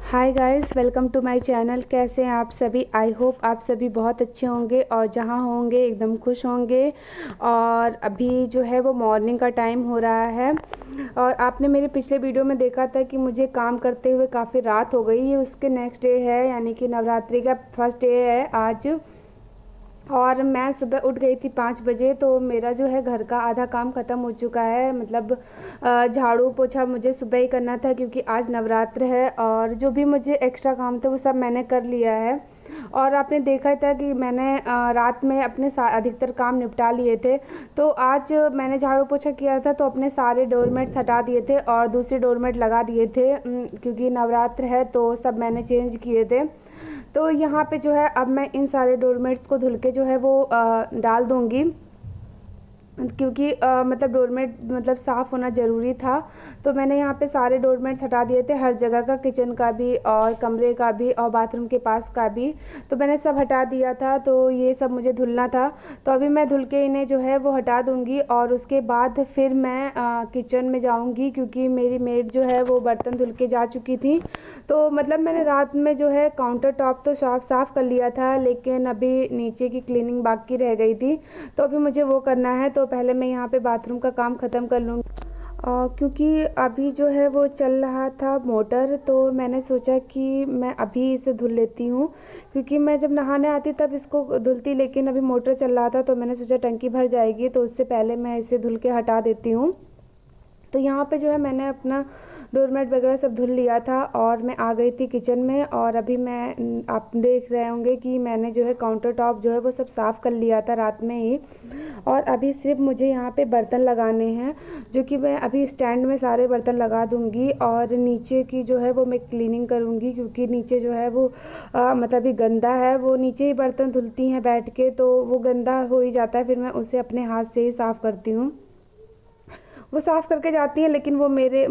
Hi guys, welcome to my channel. कैसे हैं आप सभी? आई होप आप सभी बहुत अच्छे होंगे और जहां होंगे एकदम खुश होंगे। और अभी जो है वो मॉर्निंग का टाइम हो रहा है और आपने मेरे पिछले वीडियो में देखा था कि मुझे काम करते हुए काफ़ी रात हो गई। ये उसके नेक्स्ट डे है, यानी कि नवरात्रि का फर्स्ट डे है आज। और मैं सुबह उठ गई थी 5 बजे, तो मेरा जो है घर का आधा काम ख़त्म हो चुका है। मतलब झाड़ू पोछा मुझे सुबह ही करना था क्योंकि आज नवरात्र है, और जो भी मुझे एक्स्ट्रा काम था वो सब मैंने कर लिया है। और आपने देखा था कि मैंने रात में अपने अधिकतर काम निपटा लिए थे। तो आज मैंने झाड़ू पोछा किया था तो अपने सारे डोरमेट्स हटा दिए थे और दूसरे डोरमेट लगा दिए थे, क्योंकि नवरात्र है तो सब मैंने चेंज किए थे। तो यहाँ पे जो है अब मैं इन सारे डोरमेट्स को धुल के जो है वो डाल दूँगी, क्योंकि मतलब डोरमेट मतलब साफ़ होना ज़रूरी था। तो मैंने यहाँ पे सारे डोरमेट्स हटा दिए थे, हर जगह का, किचन का भी और कमरे का भी और बाथरूम के पास का भी। तो मैंने सब हटा दिया था, तो ये सब मुझे धुलना था। तो अभी मैं धुल के इन्हें जो है वो हटा दूँगी और उसके बाद फिर मैं किचन में जाऊँगी, क्योंकि मेरी मेड जो है वो बर्तन धुल के जा चुकी थी। तो मतलब मैंने रात में जो है काउंटर टॉप तो साफ़ कर लिया था, लेकिन अभी नीचे की क्लीनिंग बाकी रह गई थी। तो अभी मुझे वो करना है। तो पहले मैं यहाँ पे बाथरूम का काम ख़त्म कर लूँगी, क्योंकि अभी जो है वो चल रहा था मोटर। तो मैंने सोचा कि मैं अभी इसे धुल लेती हूँ, क्योंकि मैं जब नहाने आती तब इसको धुलती, लेकिन अभी मोटर चल रहा था तो मैंने सोचा टंकी भर जाएगी तो उससे पहले मैं इसे धुल के हटा देती हूँ। तो यहाँ पे जो है मैंने अपना डोरमेट वगैरह सब धुल लिया था और मैं आ गई थी किचन में। और अभी मैं आप देख रहे होंगे कि मैंने जो है काउंटर टॉप जो है वो सब साफ़ कर लिया था रात में ही। और अभी सिर्फ मुझे यहाँ पे बर्तन लगाने हैं, जो कि मैं अभी स्टैंड में सारे बर्तन लगा दूँगी। और नीचे की जो है वो मैं क्लीनिंग करूँगी, क्योंकि नीचे जो है वो मतलब ही गंदा है। वो नीचे ही बर्तन धुलती हैं बैठ के, तो वो गंदा हो ही जाता है, फिर मैं उसे अपने हाथ से ही साफ़ करती हूँ। वो साफ़ करके जाती हैं, लेकिन वो मेरे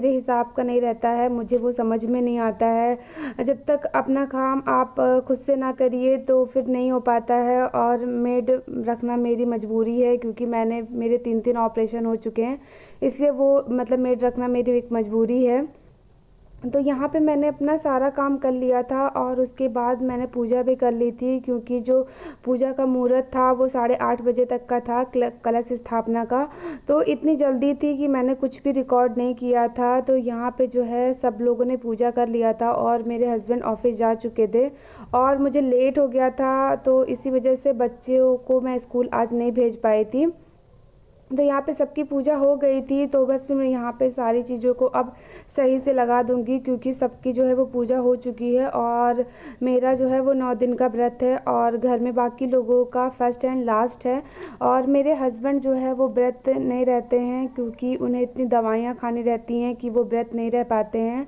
हिसाब का नहीं रहता है, मुझे वो समझ में नहीं आता है। जब तक अपना काम आप खुद से ना करिए तो फिर नहीं हो पाता है। और मेड रखना मेरी मजबूरी है, क्योंकि मेरे 3 ऑपरेशन हो चुके हैं, इसलिए वो मतलब मेड रखना मेरी एक मजबूरी है। तो यहाँ पे मैंने अपना सारा काम कर लिया था और उसके बाद मैंने पूजा भी कर ली थी, क्योंकि जो पूजा का मुहूर्त था वो 8:30 बजे तक का था, कलश स्थापना का। तो इतनी जल्दी थी कि मैंने कुछ भी रिकॉर्ड नहीं किया था। तो यहाँ पे जो है सब लोगों ने पूजा कर लिया था और मेरे हस्बैंड ऑफिस जा चुके थे और मुझे लेट हो गया था, तो इसी वजह से बच्चों को मैं स्कूल आज नहीं भेज पाई थी। तो यहाँ पे सबकी पूजा हो गई थी, तो बस फिर मैं यहाँ पे सारी चीज़ों को अब सही से लगा दूँगी, क्योंकि सबकी जो है वो पूजा हो चुकी है। और मेरा जो है वो 9 दिन का व्रत है और घर में बाकी लोगों का फर्स्ट एंड लास्ट है। और मेरे हस्बैंड जो है वो व्रत नहीं रहते हैं, क्योंकि उन्हें इतनी दवाइयाँ खानी रहती हैं कि वो व्रत नहीं रह पाते हैं।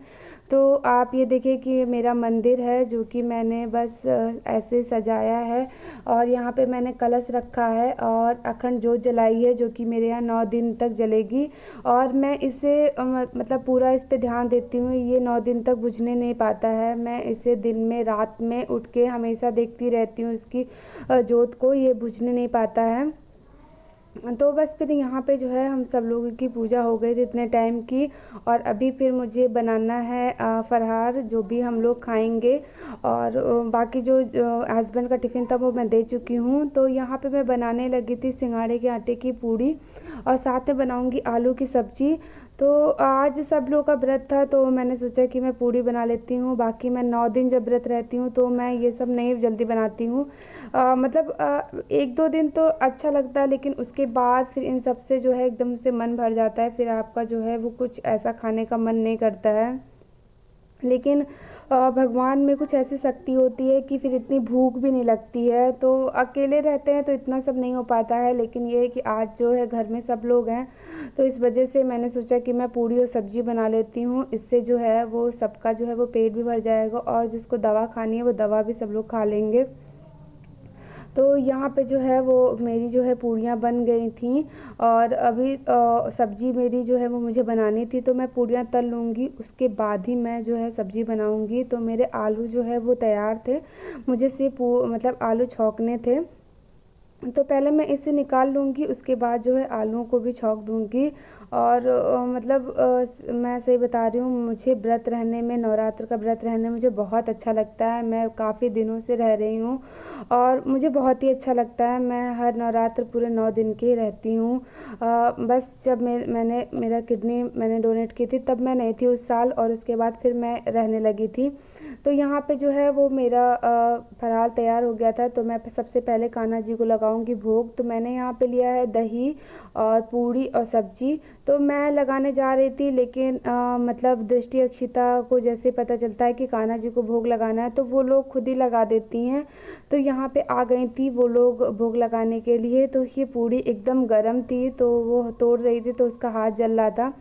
तो आप ये देखिए कि मेरा मंदिर है, जो कि मैंने बस ऐसे सजाया है। और यहाँ पे मैंने कलश रखा है और अखंड जोत जलाई है, जो कि मेरे यहाँ 9 दिन तक जलेगी। और मैं इसे मतलब पूरा इस पे ध्यान देती हूँ, ये 9 दिन तक बुझने नहीं पाता है। मैं इसे दिन में रात में उठ के हमेशा देखती रहती हूँ इसकी जोत को, ये बुझने नहीं पाता है। तो बस फिर यहाँ पे जो है हम सब लोगों की पूजा हो गई थी इतने टाइम की। और अभी फिर मुझे बनाना है फरहार, जो भी हम लोग खाएंगे। और बाकी जो हस्बैंड का टिफ़िन था वो मैं दे चुकी हूँ। तो यहाँ पे मैं बनाने लगी थी सिंघाड़े के आटे की पूड़ी और साथ में बनाऊँगी आलू की सब्ज़ी। तो आज सब लोग का व्रत था, तो मैंने सोचा कि मैं पूड़ी बना लेती हूँ। बाकी मैं 9 दिन जब व्रत रहती हूँ तो मैं ये सब नहीं जल्दी बनाती हूँ। मतलब 1-2 दिन तो अच्छा लगता है, लेकिन उसके बाद फिर इन सब से जो है एकदम से मन भर जाता है, फिर आपका जो है वो कुछ ऐसा खाने का मन नहीं करता है। लेकिन भगवान में कुछ ऐसी शक्ति होती है कि फिर इतनी भूख भी नहीं लगती है। तो अकेले रहते हैं तो इतना सब नहीं हो पाता है, लेकिन ये है कि आज जो है घर में सब लोग हैं, तो इस वजह से मैंने सोचा कि मैं पूड़ी और सब्ज़ी बना लेती हूँ। इससे जो है वो सबका जो है वो पेट भी भर जाएगा और जिसको दवा खानी है वो दवा भी सब लोग खा लेंगे। तो यहाँ पे जो है वो मेरी जो है पूड़ियाँ बन गई थी और अभी सब्ज़ी मेरी जो है वो मुझे बनानी थी, तो मैं पूड़ियाँ तल लूँगी, उसके बाद ही मैं जो है सब्ज़ी बनाऊँगी। तो मेरे आलू जो है वो तैयार थे, मुझे सिर्फ मतलब आलू छौंकने थे। तो पहले मैं इसे निकाल लूँगी, उसके बाद जो है आलूओं को भी छौंक दूँगी। और मैं सही बता रही हूँ, मुझे व्रत रहने में, नवरात्र का व्रत रहने में मुझे बहुत अच्छा लगता है। मैं काफ़ी दिनों से रह रही हूँ और मुझे बहुत ही अच्छा लगता है। मैं हर नवरात्र पूरे 9 दिन के रहती हूँ। बस जब मैंने मेरा किडनी मैंने डोनेट की थी तब मैं नहीं थी उस साल, और उसके बाद फिर मैं रहने लगी थी। तो यहाँ पे जो है वो मेरा फराल तैयार हो गया था। तो मैं सबसे पहले कान्हा जी को लगाऊंगी भोग। तो मैंने यहाँ पे लिया है दही और पूड़ी और सब्जी। तो मैं लगाने जा रही थी, लेकिन मतलब दृष्टि अक्षिता को जैसे पता चलता है कि कान्हा जी को भोग लगाना है तो वो लोग खुद ही लगा देती हैं। तो यहाँ पे आ गई थी वो लोग भोग लगाने के लिए। तो ये पूड़ी एकदम गर्म थी, तो वो तोड़ रही थी तो उसका हाथ जल रहा था।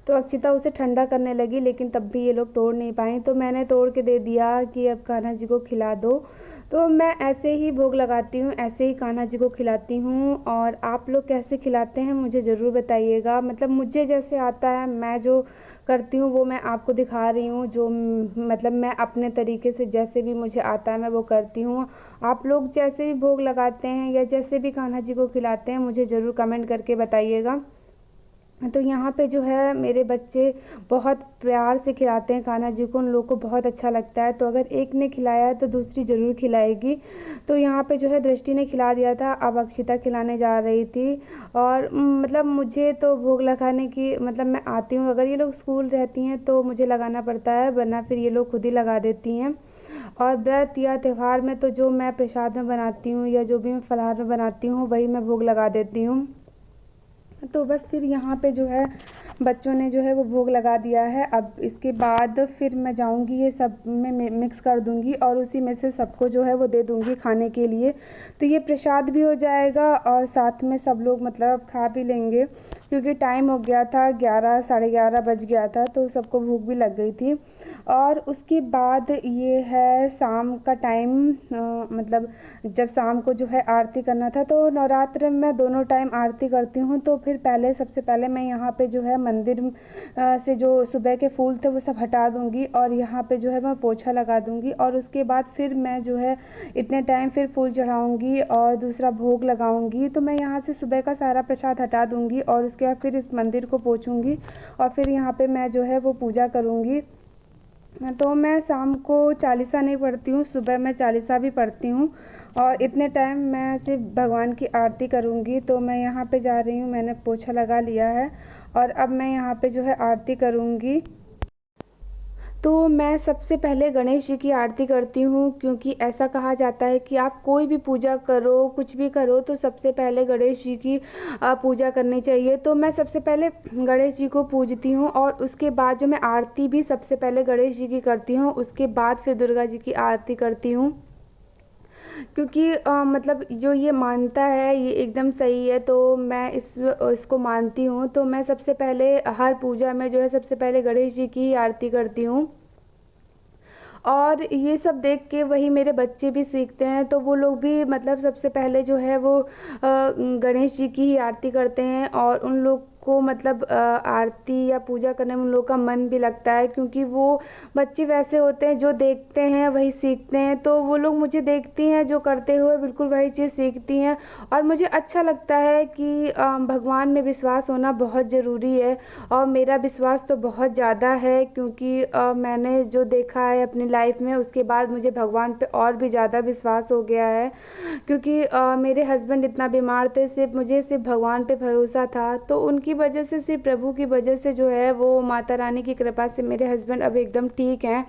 तो अक्षिता उसे ठंडा करने लगी, लेकिन तब भी ये लोग तोड़ नहीं पाए। तो मैंने तोड़ के दे दिया कि अब कान्हा जी को खिला दो। तो मैं ऐसे ही भोग लगाती हूँ, ऐसे ही कान्हा जी को खिलाती हूँ। और आप लोग कैसे खिलाते हैं मुझे ज़रूर बताइएगा। मतलब मुझे जैसे आता है, मैं जो करती हूँ वो मैं आपको दिखा रही हूँ। जो मतलब मैं अपने तरीके से जैसे भी मुझे आता है मैं वो करती हूँ। आप लोग जैसे भी भोग लगाते हैं या जैसे भी कान्हा जी को खिलाते हैं मुझे ज़रूर कमेंट करके बताइएगा। तो यहाँ पे जो है मेरे बच्चे बहुत प्यार से खिलाते हैं कान्हा जी को, उन लोगों को बहुत अच्छा लगता है। तो अगर एक ने खिलाया है तो दूसरी ज़रूर खिलाएगी। तो यहाँ पे जो है दृष्टि ने खिला दिया था, अब अक्षिता खिलाने जा रही थी। और मतलब मुझे तो भोग लगाने की मतलब मैं आती हूँ, अगर ये लोग स्कूल रहती हैं तो मुझे लगाना पड़ता है, वरना फिर ये लोग खुद ही लगा देती हैं। और व्रत या त्यौहार में तो जो मैं प्रसाद में बनाती हूँ या जो भी मैं फलाहार में बनाती हूँ वही मैं भोग लगा देती हूँ। तो बस फिर यहाँ पे जो है बच्चों ने जो है वो भोग लगा दिया है। अब इसके बाद फिर मैं जाऊँगी, ये सब में मिक्स कर दूँगी और उसी में से सबको जो है वो दे दूँगी खाने के लिए। तो ये प्रसाद भी हो जाएगा और साथ में सब लोग मतलब खा भी लेंगे, क्योंकि टाइम हो गया था 11 साढ़े 11 बज गया था, तो सबको भूख भी लग गई थी। और उसके बाद ये है शाम का टाइम, मतलब जब शाम को जो है आरती करना था। तो नवरात्र में मैं दोनों टाइम आरती करती हूँ। तो फिर पहले सबसे पहले मैं यहाँ पे जो है मंदिर से जो सुबह के फूल थे वो सब हटा दूँगी और यहाँ पे जो है मैं पोछा लगा दूँगी। और उसके बाद फिर मैं जो है इतने टाइम फिर फूल चढ़ाऊँगी और दूसरा भोग लगाऊँगी। तो मैं यहाँ से सुबह का सारा प्रसाद हटा दूँगी और उसके बाद फिर इस मंदिर को पोछूँगी और फिर यहाँ पे मैं जो है वो पूजा करूँगी। तो मैं शाम को चालीसा नहीं पढ़ती हूँ, सुबह मैं चालीसा भी पढ़ती हूँ। और इतने टाइम मैं सिर्फ भगवान की आरती करूँगी। तो मैं यहाँ पे जा रही हूँ, मैंने पोछा लगा लिया है और अब मैं यहाँ पे जो है आरती करूँगी। तो मैं सबसे पहले गणेश जी की आरती करती हूँ, क्योंकि ऐसा कहा जाता है कि आप कोई भी पूजा करो, कुछ भी करो, तो सबसे पहले गणेश जी की पूजा करनी चाहिए। तो मैं सबसे पहले गणेश जी को पूजती हूँ और उसके बाद जो मैं आरती भी सबसे पहले गणेश जी की करती हूँ, उसके बाद फिर दुर्गा जी की आरती करती हूँ। क्योंकि मतलब जो ये मानता है ये एकदम सही है, तो मैं इसको मानती हूँ। तो मैं सबसे पहले हर पूजा में जो है सबसे पहले गणेश जी की ही आरती करती हूँ। और ये सब देख के वही मेरे बच्चे भी सीखते हैं, तो वो लोग भी मतलब सबसे पहले जो है वो गणेश जी की ही आरती करते हैं। और उन लोग को मतलब आरती या पूजा करने में उन लोग का मन भी लगता है, क्योंकि वो बच्चे वैसे होते हैं जो देखते हैं वही सीखते हैं। तो वो लोग मुझे देखती हैं जो करते हुए बिल्कुल वही चीज़ सीखती हैं। और मुझे अच्छा लगता है कि भगवान में विश्वास होना बहुत ज़रूरी है। और मेरा विश्वास तो बहुत ज़्यादा है, क्योंकि मैंने जो देखा है अपनी लाइफ में उसके बाद मुझे भगवान पे और भी ज़्यादा विश्वास हो गया है। क्योंकि मेरे हस्बैंड इतना बीमार थे, सिर्फ भगवान पे भरोसा था, तो उनकी वजह से, सिर्फ प्रभु की वजह से जो है वो माता रानी की कृपा से मेरे हस्बैंड अब एकदम ठीक हैं।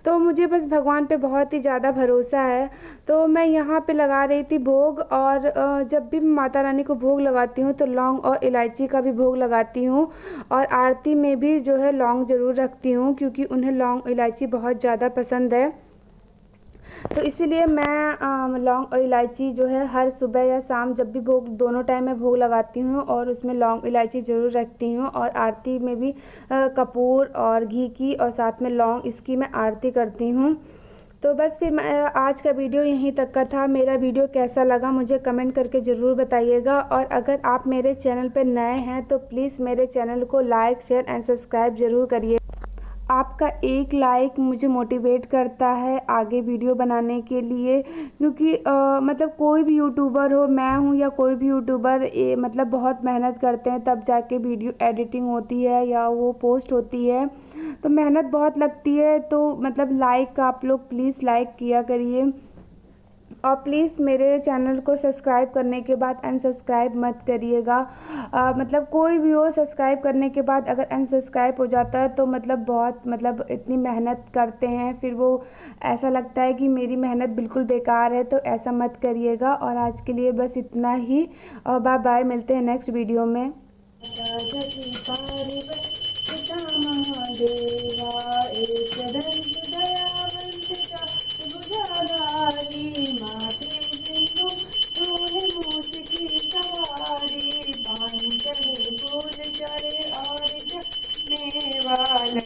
तो मुझे बस भगवान पे बहुत ही ज़्यादा भरोसा है। तो मैं यहाँ पे लगा रही थी भोग, और जब भी मैं माता रानी को भोग लगाती हूँ तो लौंग और इलायची का भी भोग लगाती हूँ। और आरती में भी जो है लौंग ज़रूर रखती हूँ, क्योंकि उन्हें लौंग इलायची बहुत ज़्यादा पसंद है। तो इसीलिए मैं लौंग और इलायची जो है हर सुबह या शाम जब भी भोग, दोनों टाइम में भोग लगाती हूँ और उसमें लौंग इलायची ज़रूर रखती हूँ। और आरती में भी कपूर और घी की और साथ में लौंग, इसकी मैं आरती करती हूँ। तो बस फिर आज का वीडियो यहीं तक का था। मेरा वीडियो कैसा लगा मुझे कमेंट करके ज़रूर बताइएगा। और अगर आप मेरे चैनल पर नए हैं तो प्लीज़ मेरे चैनल को लाइक, शेयर एंड सब्सक्राइब ज़रूर करिए। आपका एक लाइक मुझे मोटिवेट करता है आगे वीडियो बनाने के लिए, क्योंकि मतलब कोई भी यूट्यूबर हो, मैं हूँ या कोई भी यूट्यूबर, मतलब बहुत मेहनत करते हैं तब जाके वीडियो एडिटिंग होती है या वो पोस्ट होती है, तो मेहनत बहुत लगती है। तो मतलब लाइक आप लोग प्लीज़ लाइक किया करिए, और प्लीज़ मेरे चैनल को सब्सक्राइब करने के बाद अनसब्सक्राइब मत करिएगा। मतलब कोई भी हो, सब्सक्राइब करने के बाद अगर अनसब्सक्राइब हो जाता है तो मतलब बहुत, मतलब इतनी मेहनत करते हैं, फिर वो ऐसा लगता है कि मेरी मेहनत बिल्कुल बेकार है, तो ऐसा मत करिएगा। और आज के लिए बस इतना ही, और बाय बाय, मिलते हैं नेक्स्ट वीडियो में।